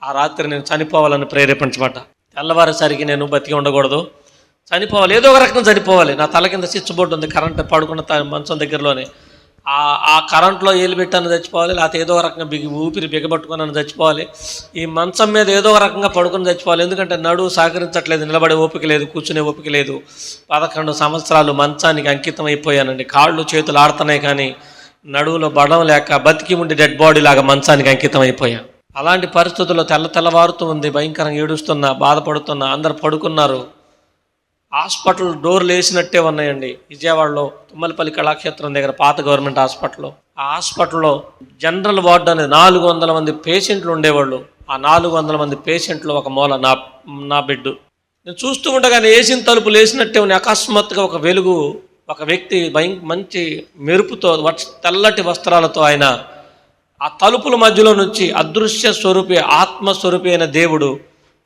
ఆ రాత్రి నేను చనిపోవాలని ప్రేరేపించబడ్డా. తెల్లవారేసరికి నేను బతికి ఉండకూడదు, చనిపోవాలి, ఏదో ఒక రకంగా చనిపోవాలి. నా తల కింద స్విచ్ బోర్డు ఉంది, కరెంట్ పడుకున్న మంచం దగ్గరలోనే. ఆ కరెంట్లో ఏలు పెట్టాను చచ్చిపోవాలి, లేకపోతే ఏదో ఒక రకంగా ఊపిరి బిగబట్టుకున్నాను చచ్చిపోవాలి. ఈ మంచం మీద ఏదో ఒక రకంగా పడుకుని చచ్చిపోవాలి. ఎందుకంటే నడువు సహకరించట్లేదు, నిలబడే ఓపిక లేదు, కూర్చునే ఓపిక లేదు. 11 సంవత్సరాలు మంచానికి అంకితం అయిపోయానండి. కాళ్ళు చేతులు ఆడుతున్నాయి కానీ నడువులో బడం లేక బతికి ఉండి డెడ్ బాడీ లాగా మంచానికి అంకితం అయిపోయాను. అలాంటి పరిస్థితుల్లో తెల్లవారుతూ ఉంది, భయంకరంగా ఏడుస్తున్నా, బాధపడుతున్నా. అందరు పడుకున్నారు. హాస్పిటల్ డోర్లు వేసినట్టే ఉన్నాయండి. విజయవాడలో తుమ్మలపల్లి కళాక్షేత్రం దగ్గర పాత గవర్నమెంట్ హాస్పిటల్లో. ఆ హాస్పిటల్లో జనరల్ వార్డు అనేది 400 మంది పేషెంట్లు ఉండేవాళ్ళు. ఆ 400 మంది పేషెంట్లు ఒక మూల నా బెడ్. నేను చూస్తూ ఉండగానే వేసిన తలుపులు వేసినట్టే ఉన్నాయి. అకస్మాత్తుగా ఒక వెలుగు, ఒక వ్యక్తి మంచి మెరుపుతో తెల్లటి వస్త్రాలతో ఆయన ఆ తలుపుల మధ్యలో నుంచి అదృశ్య స్వరూపి, ఆత్మస్వరూపి అయిన దేవుడు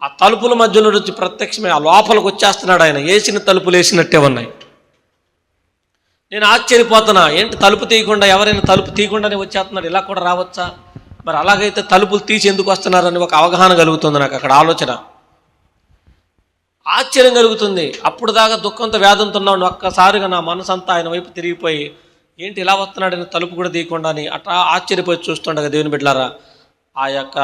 ఆ తలుపుల మధ్యలో నుంచి ప్రత్యక్షమే ఆ లోపలికి వచ్చేస్తున్నాడు. ఆయన వేసిన తలుపులు వేసినట్టే ఉన్నాయి. నేను ఆశ్చర్యపోతున్నా, ఏంటి తలుపు తీయకుండా, ఎవరైనా తలుపు తీయకుండానే వచ్చేస్తున్నాడు, ఇలా కూడా రావచ్చా? మరి అలాగైతే తలుపులు తీసి ఎందుకు వస్తున్నారని ఒక అవగాహన కలుగుతుంది నాకు. అక్కడ ఆలోచన, ఆశ్చర్యం కలుగుతుంది. అప్పుడు దాకా దుఃఖంతో వేదంతో ఉన్నాడు, ఒక్కసారిగా నా మనసు అంతా ఆయన వైపు తిరిగిపోయి, ఏంటి ఇలా వస్తున్నాడని తలుపు కూడా తీయకుండా అని అట్లా ఆశ్చర్యపోయి చూస్తుండగా దేవుని బిడ్డలారా, ఆ యొక్క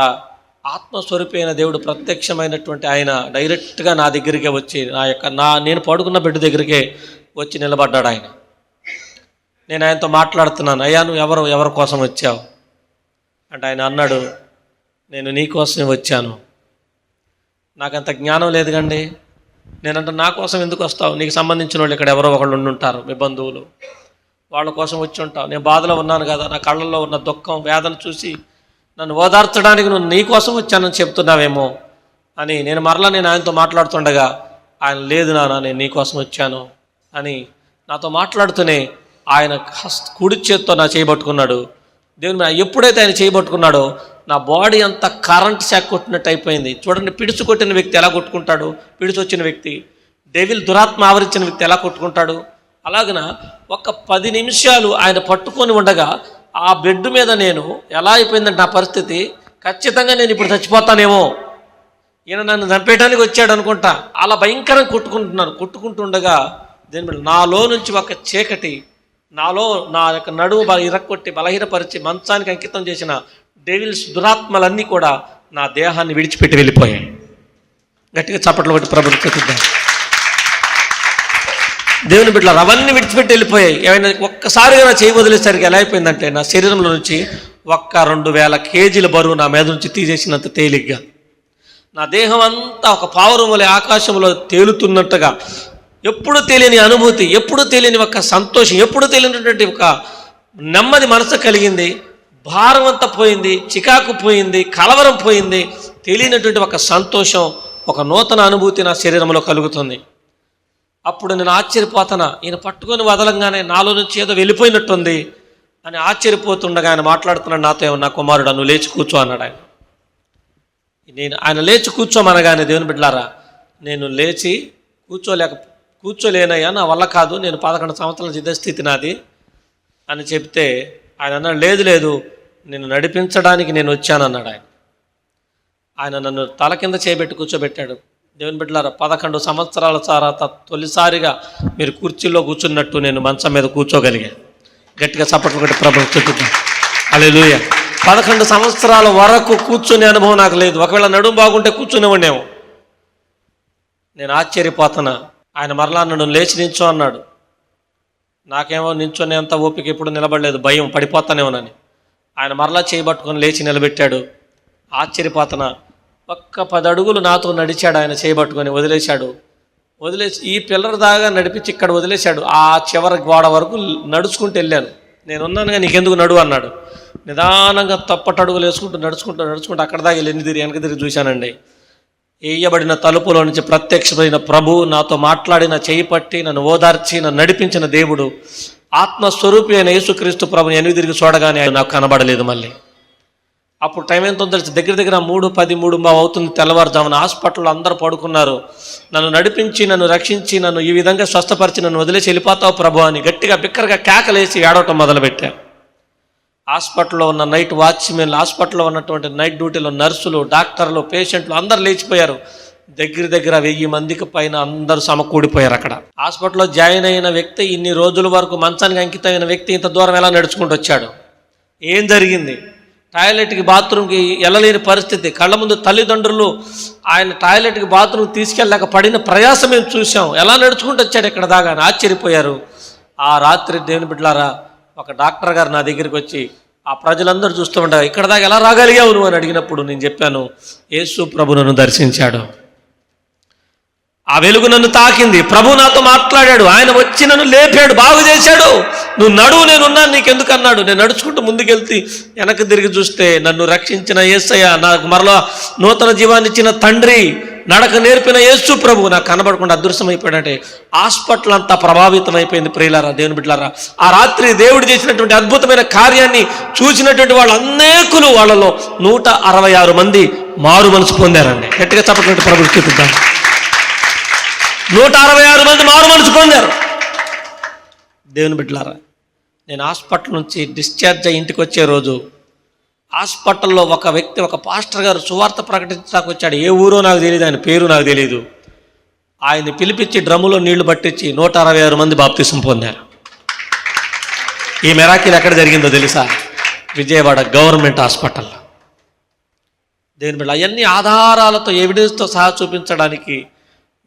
ఆత్మస్వరూపి అయిన దేవుడు ప్రత్యక్షమైనటువంటి ఆయన డైరెక్ట్గా నా దగ్గరికే వచ్చి నేను పడుకున్న బెడ్ దగ్గరికే వచ్చి నిలబడ్డాడు. ఆయన, నేను ఆయనతో మాట్లాడుతున్నాను, అయ్యా నువ్వు ఎవరి కోసం వచ్చావు అంటే ఆయన అన్నాడు, నేను నీ కోసమే వచ్చాను. నాకంత జ్ఞానం లేదు కండి. నేనంటే నా కోసం ఎందుకు వస్తావు? నీకు సంబంధించిన వాళ్ళు ఇక్కడ ఎవరో ఒకళ్ళు ఉండుంటారు, మీ బంధువులు, వాళ్ళ కోసం వచ్చి ఉంటావు. నేను బాధలో ఉన్నాను కదా, నా కళ్ళల్లో ఉన్న దుఃఖం వేదన చూసి నన్ను ఓదార్చడానికి నువ్వు నీ కోసం వచ్చానని చెప్తున్నావేమో అని నేను ఆయనతో మాట్లాడుతుండగా ఆయన, లేదు నాన్న నేను నీ కోసం వచ్చాను అని నాతో మాట్లాడుతూనే ఆయన కుడి చేత్తో నా చేయబట్టుకున్నాడు. దేవుని ఎప్పుడైతే ఆయన చేయబట్టుకున్నాడో నా బాడీ అంతా కరెంట్ షాక్ కొట్టినట్టు అయిపోయింది. చూడండి, పిడుచు కొట్టిన వ్యక్తి ఎలా కొట్టుకుంటాడు, పిడుచు వచ్చిన వ్యక్తి, డెవిల్ దురాత్మ ఆవరించిన వ్యక్తి ఎలా కొట్టుకుంటాడు, అలాగన ఒక 10 నిమిషాలు ఆయన పట్టుకొని ఉండగా ఆ బెడ్ మీద నేను ఎలా అయిపోయిందంటే నా పరిస్థితి, ఖచ్చితంగా నేను ఇప్పుడు చచ్చిపోతానేమో, ఈయన నన్ను చంపేయడానికి వచ్చాడు అనుకుంటా. అలా భయంకరంగా కొట్టుకుంటుండగా దేని నాలో నుంచి ఒక చీకటి, నాలో నా యొక్క నడుము ఇరక్కొట్టి బలహీనపరిచి మంచానికి అంకితం చేసిన డెవిల్స్ దురాత్మలన్నీ కూడా నా దేహాన్ని విడిచిపెట్టి వెళ్ళిపోయాయి. గట్టిగా చప్పట్లు కొట్టి ప్రభుత్వం చెప్తాను. దేవుని బిడ్డలారా, అవన్నీ విడిచిపెట్టి వెళ్ళిపోయాయి. ఏమైనా ఒక్కసారిగా నా చేయి వదిలేసరికి ఎలా అయిపోయిందంటే నా శరీరంలో నుంచి 1,000 కేజీల బరువు నా మీద నుంచి తీసేసినంత తేలిగ్గా నా దేహం అంతా ఒక పావురం వలె ఆకాశంలో తేలుతున్నట్టుగా, ఎప్పుడు తెలియని అనుభూతి, ఎప్పుడు తెలియని ఒక సంతోషం, ఎప్పుడు తెలియనటువంటి ఒక నెమ్మది మనసు కలిగింది. భారం అంతా పోయింది, చికాకు పోయింది, కలవరం పోయింది, తెలియనటువంటి ఒక సంతోషం, ఒక నూతన అనుభూతి నా శరీరంలో కలుగుతుంది. అప్పుడు నేను ఆశ్చర్యపోతానా, ఈయన పట్టుకొని వదలంగానే నాలో నుంచి ఏదో వెళ్ళిపోయినట్టుంది అని ఆశ్చర్యపోతుండగా ఆయన మాట్లాడుతున్నాడు నాతో, నా కుమారుడు నువ్వు లేచి కూర్చో అన్నాడు ఆయన. ఆయన లేచి కూర్చోమనగానే దేవుని బిడ్డలారా, నేను లేచి కూర్చోలేనయ్యా, నా వల్ల కాదు, నేను 11 సంవత్సరాల జిదస్థితి నాది అని చెప్తే ఆయన అన్నాడు, లేదు నేను నడిపించడానికి నేను వచ్చానన్నాడు ఆయన. ఆయన నన్ను తల కింద చేయబెట్టి కూర్చోబెట్టాడు. దేవుని బిడ్డలారా, 11 సంవత్సరాల తర్వాత తొలిసారిగా మీరు కుర్చీలో కూర్చున్నట్టు నేను మంచం మీద కూర్చోగలిగాను. గట్టిగా చప్పట్లు కొట్టి ప్రభువుకు చెప్తాను. హల్లెలూయా. 11 సంవత్సరాల వరకు కూర్చునే అనుభవం నాకు లేదు. ఒకవేళ నడుము బాగుంటే కూర్చునే ఉండేమో. నేను ఆశ్చర్యపోతున్నా. ఆయన మరలా నన్ను లేచి నించో అన్నాడు. నాకేమో నించోనేంత ఓపిక ఎప్పుడు నిలబడలేదు, భయం పడిపోతానేమోనని. ఆయన మరలా చేయబట్టుకొని లేచి నిలబెట్టాడు. ఆశ్చర్యపోతున్నా. 10 అడుగులు నాతో నడిచాడు ఆయన, చేయబట్టుకొని వదిలేసి ఈ పిల్లర్ దాకా నడిపించి ఇక్కడ వదిలేశాడు. ఆ చివరి గోడ వరకు నడుచుకుంటూ వెళ్ళాను. నేనున్నానుగా, నీకెందుకు నడువు అన్నాడు. నిదానంగా తప్పటడుగులు వేసుకుంటూ నడుచుకుంటూ అక్కడ దాకా వెనక తిరిగి చూశానండి. వేయబడిన తలుపులో నుంచి ప్రత్యక్షమైన ప్రభు నాతో మాట్లాడిన, చేయి పట్టి నన్ను ఓదార్చి నన్ను నడిపించిన దేవుడు, ఆత్మస్వరూపి అయిన యేసుక్రీస్తు ప్రభుని వెనక్కి తిరిగి చూడగానే ఆయన నాకు కనబడలేదు మళ్ళీ. అప్పుడు టైం ఎంతో తెలిసి దగ్గర 3:10, 3:15 అవుతుంది తెల్లవారుజామున. హాస్పిటల్లో అందరూ పడుకున్నారు. నన్ను నడిపించి, నన్ను రక్షించి, నన్ను ఈ విధంగా స్వస్థపరిచి నన్ను వదిలేసి వెళ్ళిపోతావు ప్రభు అని గట్టిగా బిక్కరగా కేకలేసి ఏడవటం మొదలుపెట్టాను. హాస్పిటల్లో ఉన్న నైట్ వాచ్మెన్లు, హాస్పిటల్లో ఉన్నటువంటి నైట్ డ్యూటీలో నర్సులు, డాక్టర్లు, పేషెంట్లు అందరూ లేచిపోయారు. దగ్గర 1000 మందికి పైన అందరూ సమకూడిపోయారు అక్కడ. హాస్పిటల్లో జాయిన్ అయిన వ్యక్తి, ఇన్ని రోజుల వరకు మంచానికి అంకితమైన వ్యక్తి ఇంత దూరం ఎలా నడుచుకుంటూ వచ్చాడు? ఏం జరిగింది? టాయిలెట్కి బాత్రూమ్కి వెళ్ళలేని పరిస్థితి. కళ్ళ ముందు తల్లిదండ్రులు ఆయన టాయిలెట్కి బాత్రూమ్కి తీసుకెళ్ళాక పడిన ప్రయాసం మేము చూసాం. ఎలా నడుచుకుంటూ వచ్చాడు ఇక్కడ దాకా అని ఆశ్చర్యపోయారు. ఆ రాత్రి దేవుని బిడ్డలారా, ఒక డాక్టర్ గారు నా దగ్గరికి వచ్చి ఆ ప్రజలందరూ చూస్తూ ఉండగా ఇక్కడ దాకా ఎలా రాగలిగావు నువ్వు అని అడిగినప్పుడు నేను చెప్పాను, యేసు ప్రభు నన్ను దర్శించాడు, ఆ వెలుగు నన్ను తాకింది, ప్రభు నాతో మాట్లాడాడు, ఆయన వచ్చి నన్ను లేపాడు, బాగు చేశాడు, నువ్వు నడువు నేనున్నాను నీకెందుకు అన్నాడు. నేను నడుచుకుంటూ ముందుకెళ్తే వెనక్కి తిరిగి చూస్తే నన్ను రక్షించిన యేసయ్య, నాకు మరలా నూతన జీవాన్ని ఇచ్చిన తండ్రి, నడక నేర్పిన యేసు ప్రభు నాకు కనబడకుండా అదృశ్యమైపోయాడంటే హాస్పిటల్ అంతా ప్రభావితం అయిపోయింది. ప్రియులారా, దేవుని బిడ్డలారా, ఆ రాత్రి దేవుడు చేసినటువంటి అద్భుతమైన కార్యాన్ని చూసినటువంటి వాళ్ళు అనేకులు, వాళ్ళలో 166 మంది మారు మనసు పొందారండి. గట్టిగా చెప్పటువంటి ప్రభుత్వం చూపిద్దాం. 166 మంది మారు మనసు పొందారు. దేవుని బిడ్డలారా, నేను హాస్పిటల్ నుంచి డిశ్చార్జ్ అయ్యి ఇంటికి వచ్చే రోజు హాస్పిటల్లో ఒక వ్యక్తి, ఒక పాస్టర్ గారు సువార్త ప్రకటించడానికి వచ్చాడు. ఏ ఊరో నాకు తెలియదు, ఆయన పేరు నాకు తెలియదు. ఆయన్ని పిలిపించి డ్రమ్ములో నీళ్లు పట్టించి 166 మంది బాప్తిసం పొందారు. ఈ మిరాకిల్ ఎక్కడ జరిగిందో తెలుసా? విజయవాడ గవర్నమెంట్ హాస్పిటల్లో. దేవుని బిడ్డ, అవన్నీ ఆధారాలతో, ఎవిడెన్స్తో సహా చూపించడానికి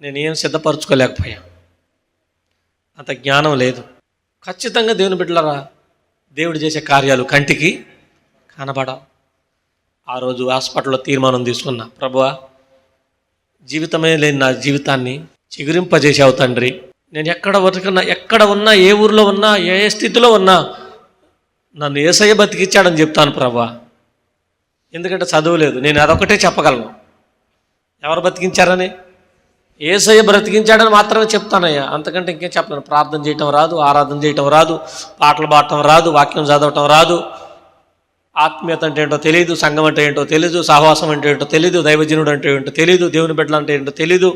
నేను ఏం సిద్ధపరచుకోలేకపోయాను. అంత జ్ఞానం లేదు. ఖచ్చితంగా దేవుని బిడ్డలారా, దేవుడు చేసే కార్యాలు కంటికి కనబడవు. ఆ రోజు హాస్పిటల్లో తీర్మానం తీసుకున్నా, ప్రభువా, జీవితమే లేని నా జీవితాన్ని చిగురింపజేసావు తండ్రి. నేను ఎక్కడ ఉన్నా, ఏ ఊరిలో ఉన్నా, ఏ స్థితిలో ఉన్నా నన్ను యేసయ్య బతికిచ్చాడని చెప్తాను ప్రభువా. ఎందుకంటే చదువు లేదు, నేను అదొకటే చెప్పగలను. ఎవరు బతికించారని? యేసయ్య బ్రతికించాడని మాత్రమే చెప్తానయ్యా, అంతకంటే ఇంకేం చెప్పలేను. ప్రార్థన చేయటం రాదు, ఆరాధన చేయటం రాదు, పాటలు పాడటం రాదు, వాక్యం చదవటం రాదు, ఆత్మీయత అంటే ఏంటో తెలియదు, సంఘం అంటే ఏంటో తెలియదు, సహవాసం అంటే ఏంటో తెలియదు, దైవజనుడు అంటే ఏంటో తెలియదు, దేవుని బిడ్డలు అంటే ఏంటో తెలియదు,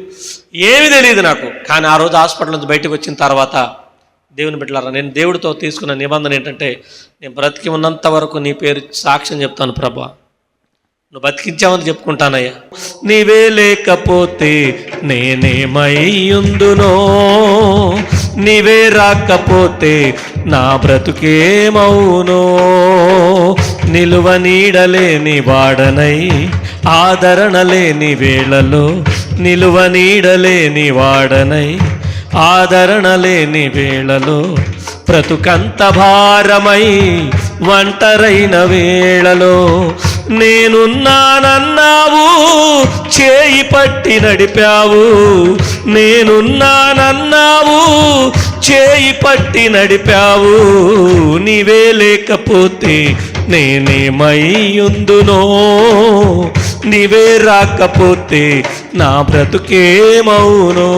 ఏమీ తెలియదు నాకు. కానీ ఆ రోజు హాస్పిటల్ నుంచి బయటకు వచ్చిన తర్వాత దేవుని బిడ్డలారా, నేను దేవుడితో తీసుకున్న నిబంధన ఏంటంటే, నేను బ్రతికి ఉన్నంత వరకు నీ పేరు సాక్ష్యం చెప్తాను ప్రభువా, నువ్వు బతికించావని చెప్పుకుంటానయ్యా. నీవే లేకపోతే నేనేమయ్యుందునో, నీవే రాకపోతే నా బ్రతుకేమవునో, నిలువ నీడలేని వాడనై ఆదరణ లేని వేళలో, నిలువ నీడలేని వాడనై ఆదరణ లేని వేళలో, బ్రతుకంత భారమై ఒంటరైన వేళలో నేనున్నానన్నావు, చేయి పట్టి నడిపావు, నేనున్నానన్నావు, చేయి పట్టి నడిపావు, నీవే లేకపోతే నేనేమయ్యుందునో, నీవే రాకపోతే నా బ్రతుకేమవునో.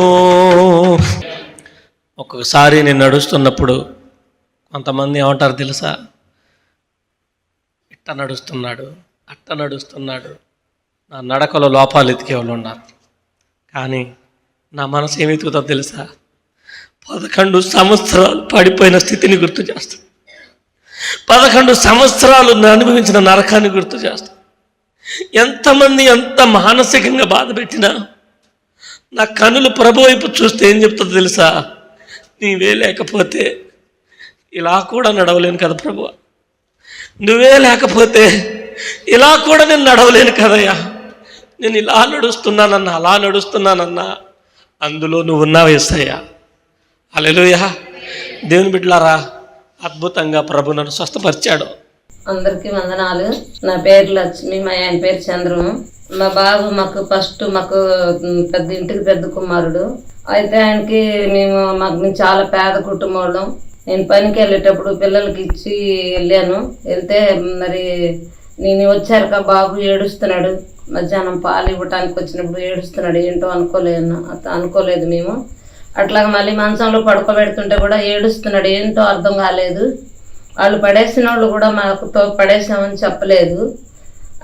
ఒక్కొక్కసారి నేను నడుస్తున్నప్పుడు కొంతమంది ఏమంటారు తెలుసా? ఇట్ట నడుస్తున్నాడు, అట్ట నడుస్తున్నాడు, నా నడకలో లోపాలు ఎతికే వాళ్ళు ఉన్నారు. కానీ నా మనసు ఏమి ఎతుకుతుందో తెలుసా? 11 సంవత్సరాలు పడిపోయిన స్థితిని గుర్తు చేస్తాను. 11 సంవత్సరాలు అనుభవించిన నరకాన్ని గుర్తు చేస్తాను. ఎంతమంది ఎంత మానసికంగా బాధ పెట్టినా నా కనులు ప్రభు వైపు చూస్తే ఏం చెప్తుందో తెలుసా? నీవే లేకపోతే ఇలా కూడా నడవలేను కదా ప్రభువా, నువ్వే లేకపోతే ఇలా కూడా నేను నడవలేను కదయ్యా, నేను ఇలా నడుస్తున్నానన్నా, అలా నడుస్తున్నానన్నా, అందులో నువ్వు ఉన్నావు యేసయ్యా. హల్లెలూయా. దేవుని బిడ్డలారా, అద్భుతంగా ప్రభు నన్ను స్వస్థపరిచాడు. అందరికీ వందనాలు. నా పేరు లక్ష్మి, మా ఆయన పేరు చంద్రము. మా బాబు మాకు పెద్ద ఇంటికి పెద్ద కుమారుడు. అయితే ఆయనకి మేము చాలా పేద కుటుంబం. నేను పనికి వెళ్ళేటప్పుడు పిల్లలకి ఇచ్చి వెళ్ళాను. వెళ్తే మరి నేను వచ్చాక బాబు ఏడుస్తున్నాడు. మధ్యాహ్నం పాలు ఇవ్వటానికి వచ్చినప్పుడు ఏడుస్తున్నాడు. ఏంటో అనుకోలేదు మేము. అట్లాగా మళ్ళీ మంచంలో పడుకోబెడుతుంటే కూడా ఏడుస్తున్నాడు. ఏంటో అర్థం కాలేదు. వాళ్ళు పడేసిన వాళ్ళు కూడా మాకు పడేసామని చెప్పలేదు.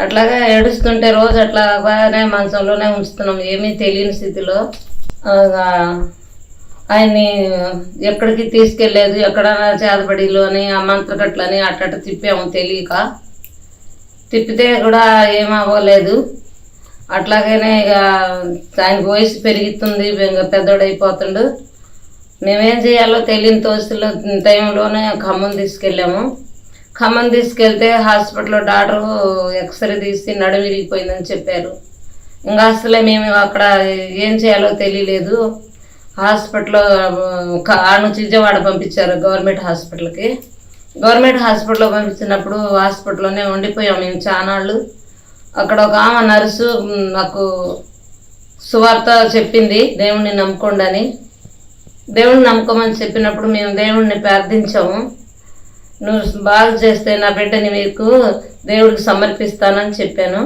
అట్లాగా ఏడుస్తుంటే రోజు అట్లాగానే మంచంలోనే ఉంచుతున్నాం, ఏమీ తెలియని స్థితిలో. ఆయన్ని ఎక్కడికి తీసుకెళ్ళలేదు. ఎక్కడైనా చేదబడిలోని ఆ మంత్రగట్లని అట్ట తిప్పాము తెలియక. తిప్పితే కూడా ఏమవ్వలేదు. అట్లాగనే ఇక ఆయనకు వయసు పెరుగుతుంది, ఇంకా పెద్దోడైపోతుండు. మేమేం చేయాలో తెలియని తోస్తులో టైంలోనే ఖమ్మం తీసుకెళ్ళాము. ఖమ్మం తీసుకెళ్తే హాస్పిటల్లో డాక్టరు ఎక్స్రే తీసి నడుము విరిగిపోయిందని చెప్పారు. ఇంకా అసలే మేము అక్కడ ఏం చేయాలో తెలియలేదు. హాస్పిటల్లో ఆడ నుంచి విజయవాడ పంపించారు గవర్నమెంట్ హాస్పిటల్కి. గవర్నమెంట్ హాస్పిటల్లో పంపించినప్పుడు హాస్పిటల్లోనే ఉండిపోయాం మేము చానాళ్ళు. అక్కడ ఒక ఆమె నర్సు మాకు సువార్త చెప్పింది, దేవుణ్ణి నమ్ముకోండి అని. దేవుణ్ణి నమ్ముకోమని చెప్పినప్పుడు మేము దేవుణ్ణి ప్రార్థించాము. నువ్వు బాగా చేస్తే నా బిడ్డని మీకు దేవుడికి సమర్పిస్తానని చెప్పాను.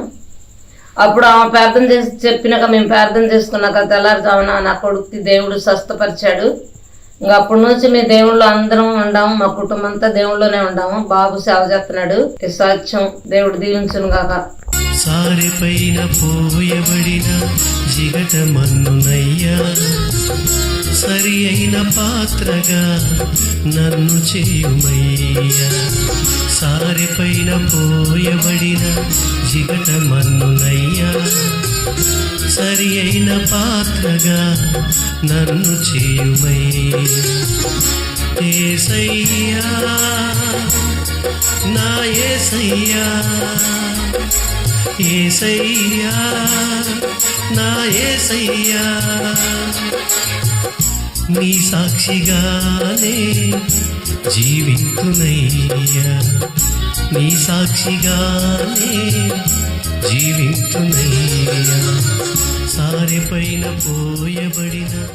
అప్పుడు ఆమె ప్రార్థన చేసి చెప్పినాక మేము ప్రార్థన చేసుకున్నాక తెల్లారుజామున నా కొడుకుకి దేవుడు స్వస్థపరిచాడు. ఇంకా అప్పటి నుంచి మేము దేవుళ్ళు అందరం ఉండాము, మా కుటుంబం అంతా దేవుళ్ళలోనే ఉండాము. బాబు సేవ చేస్తున్నాడు. ఈ సాక్ష్యం దేవుడు దీవించును గాక. సారెపైన పోయబడిన జిగట మన్నునయ్యా, సరి అయిన పాత్రగా నన్ను చేయుమయ్యా. సారెపైన పోయబడిన జిగట మన్నునయ్యా, సరి అయిన పాత్రగా నన్ను చేయుమయ్యా. యేసయ్యా నా యేసయ్యా, యేసయ్యా నా యేసయ్యా, నీ సాక్షిగానే జీవింతునయ్యా, నీ సాక్షిగానే జీవింతునయ్యా. సారెపైన పోయబడిన